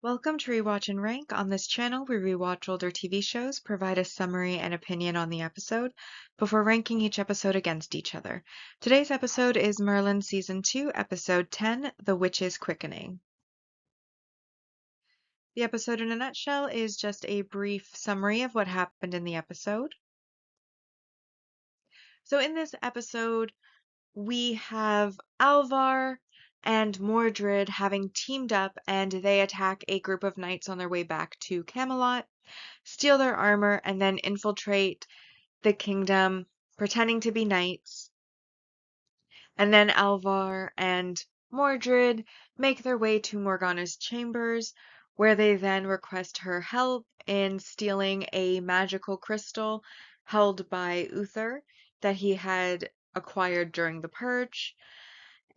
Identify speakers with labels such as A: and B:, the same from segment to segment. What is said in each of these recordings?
A: Welcome to Rewatch and Rank. On this channel, we rewatch older TV shows, provide a summary and opinion on the episode, before ranking each episode against each other. Today's episode is Merlin Season 2, Episode 10, The Witch's Quickening. The episode in a nutshell is just a brief summary of what happened in the episode. So in this episode, we have Alvar and Mordred having teamed up, and they attack a group of knights on their way back to Camelot, steal their armor, and then infiltrate the kingdom, pretending to be knights. And then Alvar and Mordred make their way to Morgana's chambers, where they then request her help in stealing a magical crystal held by Uther that he had acquired during the Purge.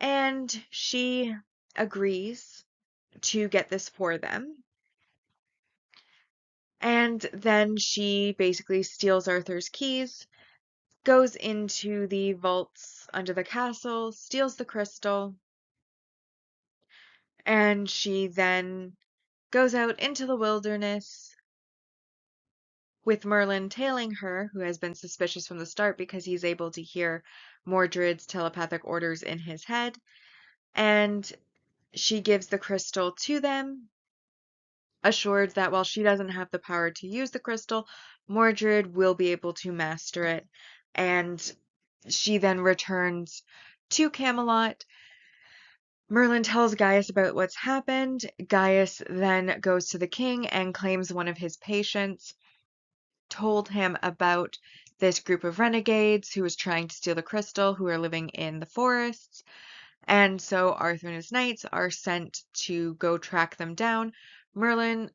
A: And she agrees to get this for them. And then she basically steals Arthur's keys, goes into the vaults under the castle, steals the crystal, and she then goes out into the wilderness with Merlin tailing her, who has been suspicious from the start because he's able to hear Mordred's telepathic orders in his head. And she gives the crystal to them, assured that while she doesn't have the power to use the crystal, Mordred will be able to master it. And she then returns to Camelot. Merlin tells Gaius about what's happened. Gaius then goes to the king and claims one of his patients told him about this group of renegades who was trying to steal the crystal, who are living in the forests. And so Arthur and his knights are sent to go track them down. Morgana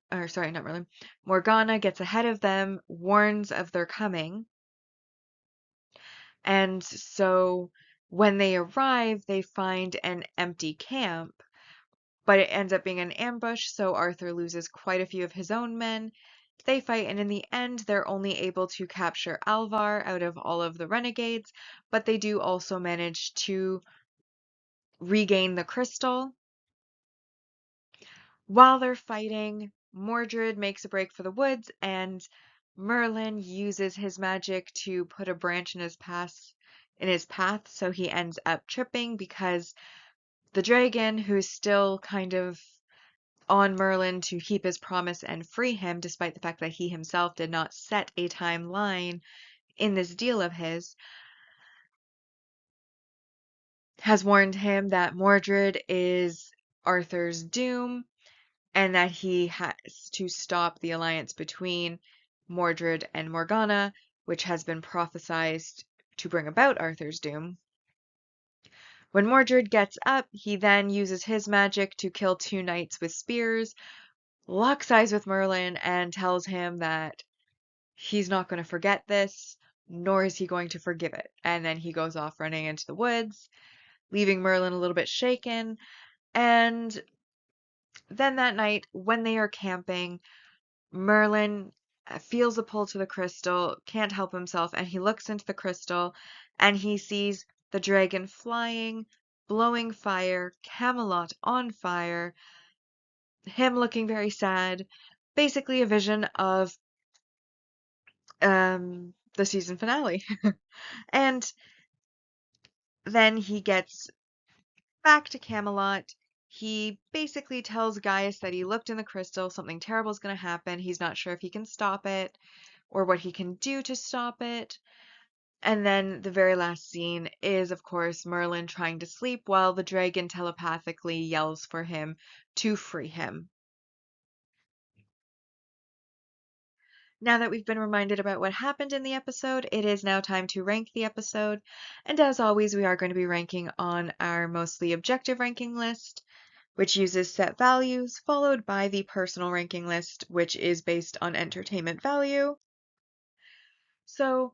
A: gets ahead of them, warns of their coming. And so when they arrive, they find an empty camp, but it ends up being an ambush, so Arthur loses quite a few of his own men. They fight, and in the end, they're only able to capture Alvar out of all of the renegades, but they do also manage to regain the crystal. While they're fighting, Mordred makes a break for the woods, and Merlin uses his magic to put a branch in his path, so he ends up tripping because the dragon, who's still kind of on Merlin to keep his promise and free him, despite the fact that he himself did not set a timeline in this deal of his, has warned him that Mordred is Arthur's doom, and that he has to stop the alliance between Mordred and Morgana, which has been prophesized to bring about Arthur's doom. When Mordred gets up, he then uses his magic to kill two knights with spears, locks eyes with Merlin, and tells him that he's not going to forget this, nor is he going to forgive it. And then he goes off running into the woods, leaving Merlin a little bit shaken. And then that night, when they are camping, Merlin feels a pull to the crystal, can't help himself, and he looks into the crystal and he sees the dragon flying, blowing fire, Camelot on fire, him looking very sad, basically a vision of the season finale. And then he gets back to Camelot. He basically tells Gaius that he looked in the crystal, something terrible is going to happen. He's not sure if he can stop it or what he can do to stop it. And then the very last scene is, of course, Merlin trying to sleep while the dragon telepathically yells for him to free him. Now that we've been reminded about what happened in the episode, it is now time to rank the episode. And as always, we are going to be ranking on our mostly objective ranking list, which uses set values, followed by the personal ranking list, which is based on entertainment value. So,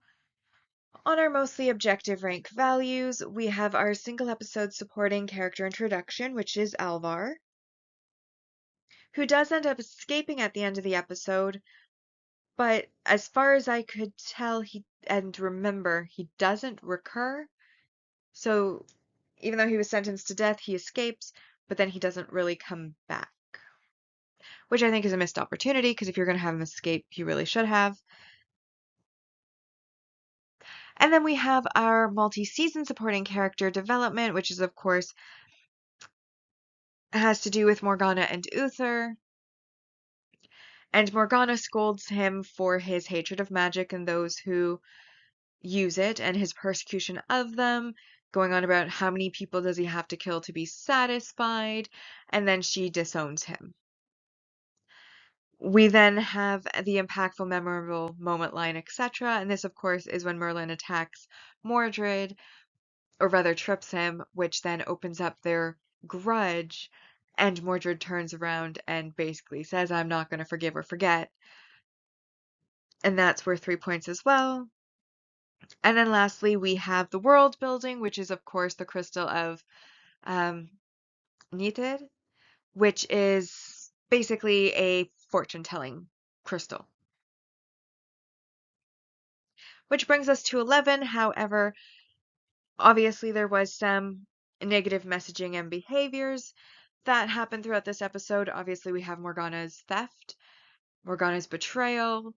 A: on our mostly objective rank values, we have our single episode supporting character introduction, which is Alvar, who does end up escaping at the end of the episode, but as far as I could tell and remember, he doesn't recur. So even though he was sentenced to death, he escapes, but then he doesn't really come back. which I think is a missed opportunity because if you're going to have him escape, you really should have. And then we have our multi-season supporting character development, which is, of course, has to do with Morgana and Uther. And Morgana scolds him for his hatred of magic and those who use it and his persecution of them, going on about how many people does he have to kill to be satisfied, and then she disowns him. We then have the impactful, memorable moment line, etc. And this, of course, is when Merlin attacks Mordred, or rather trips him, which then opens up their grudge. And Mordred turns around and basically says, I'm not going to forgive or forget. And that's worth 3 points as well. And then lastly, we have the world building, which is, of course, the crystal of Nithid, which is basically a fortune-telling crystal. Which brings us to 11. However, obviously there was some negative messaging and behaviors that happened throughout this episode. Obviously, we have Morgana's theft, Morgana's betrayal,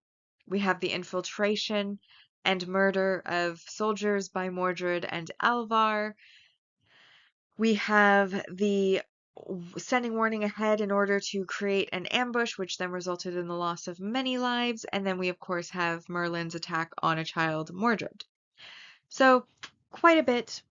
A: we have the infiltration and murder of soldiers by Mordred and Alvar. We have the sending warning ahead in order to create an ambush, which then resulted in the loss of many lives. And then we, of course, have Merlin's attack on a child, Mordred. So, quite a bit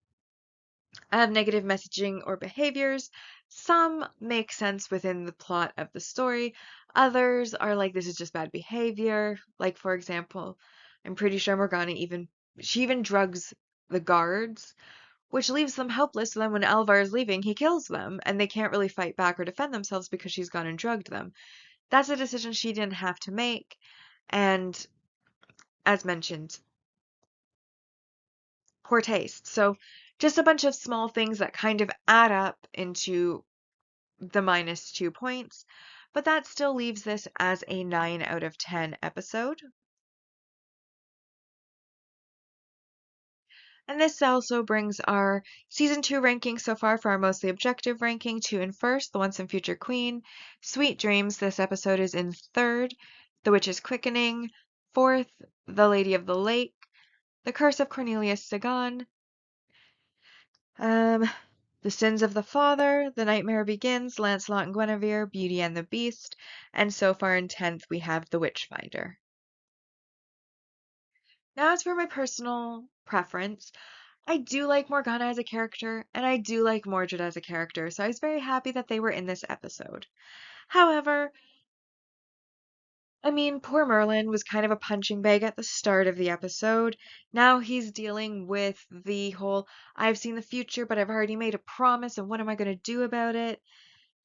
A: of negative messaging or behaviors. Some make sense within the plot of the story. Others are like, this is just bad behavior. Like, for example, I'm pretty sure Morgana she even drugs the guards, which leaves them helpless. So then when Alvar is leaving, he kills them, and they can't really fight back or defend themselves because she's gone and drugged them. That's a decision she didn't have to make. And as mentioned, poor taste. So just a bunch of small things that kind of add up into the -2 points, but that still leaves this as a 9 out of 10 episode. And this also brings our season 2 ranking so far for our mostly objective ranking to in first, The Once and Future Queen. Sweet Dreams, this episode is in third. The Witch's Quickening, fourth. The Lady of the Lake. The Curse of Cornelius Sagan. The Sins of the Father, The Nightmare Begins, Lancelot and Guinevere, Beauty and the Beast, and so far in 10th we have The Witchfinder. Now as for my personal preference, I do like Morgana as a character, and I do like Mordred as a character, so I was very happy that they were in this episode. However, I mean, poor Merlin was kind of a punching bag at the start of the episode. Now he's dealing with the whole, I've seen the future, but I've already made a promise, and what am I going to do about it?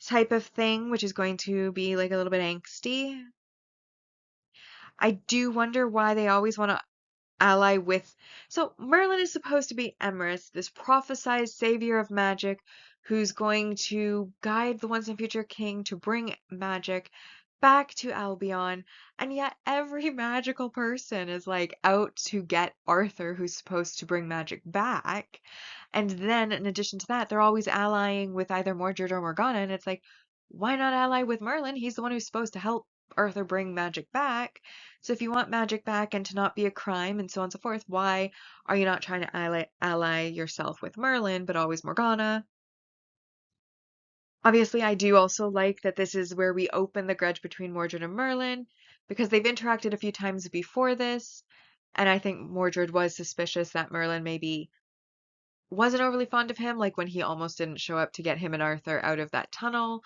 A: Type of thing, which is going to be like a little bit angsty. I do wonder why they always want to ally with. So Merlin is supposed to be Emrys, this prophesized savior of magic who's going to guide the once and future king to bring magic back to Albion, and yet every magical person is like out to get Arthur, who's supposed to bring magic back. And then in addition to that, they're always allying with either Mordred or Morgana, and it's like, why not ally with Merlin? He's the one who's supposed to help Arthur bring magic back. So if you want magic back and to not be a crime and so on and so forth, why are you not trying to ally yourself with Merlin, but always Morgana? Obviously, I do also like that this is where we open the grudge between Mordred and Merlin, because they've interacted a few times before this, and I think Mordred was suspicious that Merlin maybe wasn't overly fond of him, like when he almost didn't show up to get him and Arthur out of that tunnel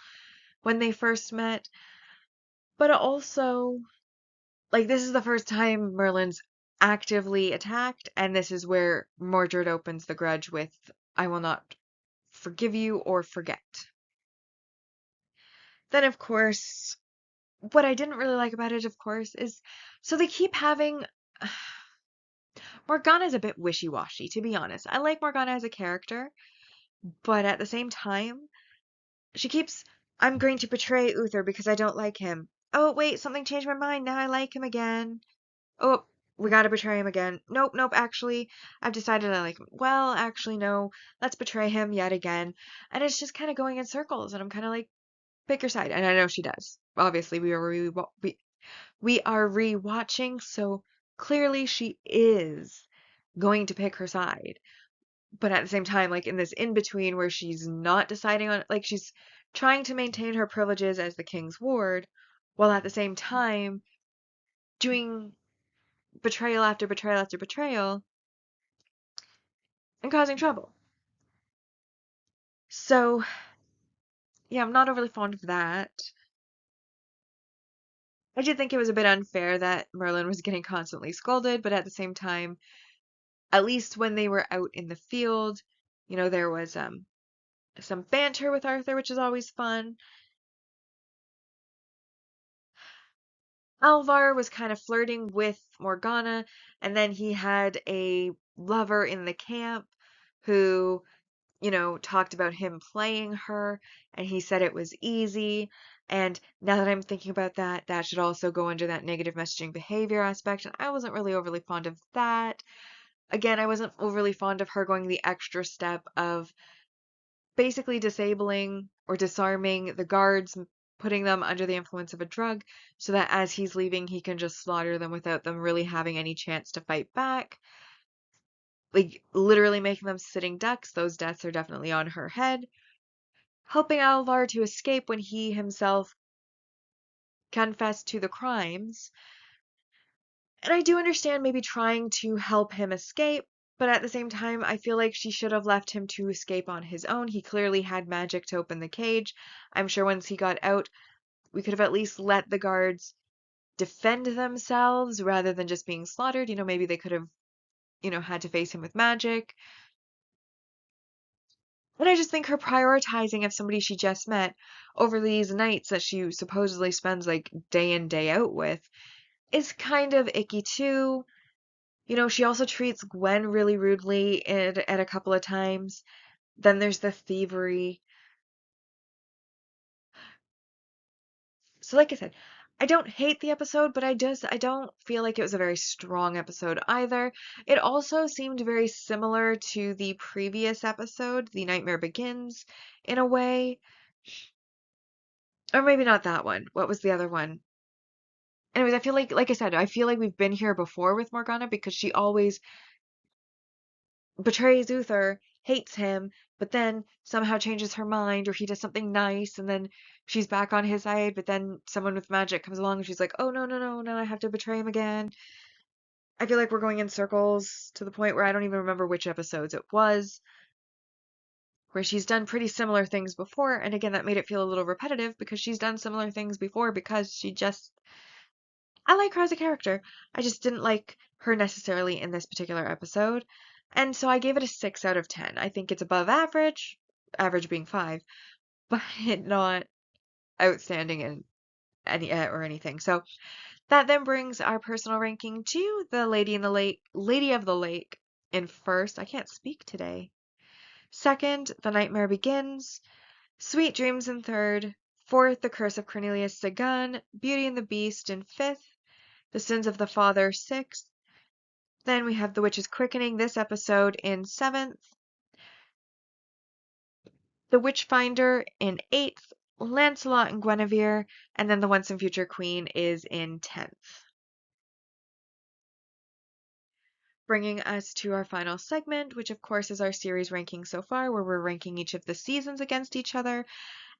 A: when they first met. But also, like, this is the first time Merlin's actively attacked, and this is where Mordred opens the grudge with, I will not forgive you or forget. Then, of course, what I didn't really like about it, of course, is so they keep having. Morgana's a bit wishy-washy, to be honest. I like Morgana as a character, but at the same time, she keeps, I'm going to betray Uther because I don't like him. Oh, wait, something changed my mind. Now I like him again. Oh, we gotta betray him again. Nope, nope, actually, I've decided I like him. Well, actually, no, let's betray him yet again. And it's just kind of going in circles, and I'm kind of like, pick your side, and I know she does. Obviously, we are rewatching, so clearly she is going to pick her side. But at the same time, like in this in between where she's not deciding on, like she's trying to maintain her privileges as the king's ward, while at the same time doing betrayal after betrayal after betrayal and causing trouble. So, yeah, I'm not overly fond of that. I did think it was a bit unfair that Merlin was getting constantly scolded, but at the same time, at least when they were out in the field, there was some banter with Arthur, which is always fun. Alvar was kind of flirting with Morgana, and then he had a lover in the camp who, talked about him playing her, and he said it was easy. And now that I'm thinking about that, that should also go under that negative messaging behavior aspect, and I wasn't really overly fond of that. Again, I wasn't overly fond of her going the extra step of basically disabling or disarming the guards, putting them under the influence of a drug, so that as he's leaving, he can just slaughter them without them really having any chance to fight back. Like, literally making them sitting ducks, those deaths are definitely on her head. Helping Alvar to escape when he himself confessed to the crimes. And I do understand maybe trying to help him escape, but at the same time, I feel like she should have left him to escape on his own. He clearly had magic to open the cage. I'm sure once he got out, we could have at least let the guards defend themselves rather than just being slaughtered. Maybe they could have, had to face him with magic. And I just think her prioritizing of somebody she just met over these nights that she supposedly spends like day in, day out with is kind of icky too. She also treats Gwen really rudely at a couple of times. Then there's the thievery. So like I said, I don't hate the episode, but I don't feel like it was a very strong episode either. It also seemed very similar to the previous episode, The Nightmare Begins, in a way. Or maybe not that one. What was the other one? Anyways, I feel like I said, I feel like we've been here before with Morgana because she always betrays Uther, hates him, but then somehow changes her mind or he does something nice and then she's back on his side, but then someone with magic comes along and she's like, "Oh no, no, no, no, I have to betray him again." I feel like we're going in circles to the point where I don't even remember which episodes it was, where she's done pretty similar things before, and again, that made it feel a little repetitive because she's done similar things before because I like her as a character. I just didn't like her necessarily in this particular episode. And so I gave it a 6 out of 10. I think it's above average, average being 5, but not outstanding in any or anything. So that then brings our personal ranking to the Lady of the Lake in first. I can't speak today. Second, The Nightmare Begins. Sweet Dreams in third. Fourth, The Curse of Cornelius Sagan. Beauty and the Beast in fifth. The Sins of the Father, 6th. Then we have The Witch's Quickening, this episode, in 7th. The Witchfinder in 8th. Lancelot and Guinevere, and then The Once and Future Queen is in 10th. Bringing us to our final segment, which of course is our series ranking so far, where we're ranking each of the seasons against each other.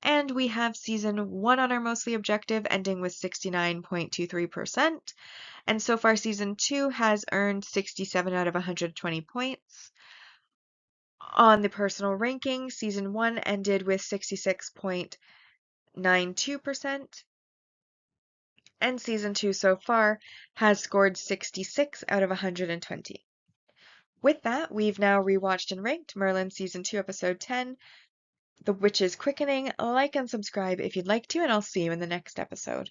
A: And we have season 1 on our mostly objective, ending with 69.23%. And so far, season 2 has earned 67 out of 120 points. On the personal ranking, season 1 ended with 66.92%, and season 2 so far has scored 66 out of 120. With that, we've now rewatched and ranked Merlin season 2, episode 10, The Witch's Quickening. Like and subscribe if you'd like to, and I'll see you in the next episode.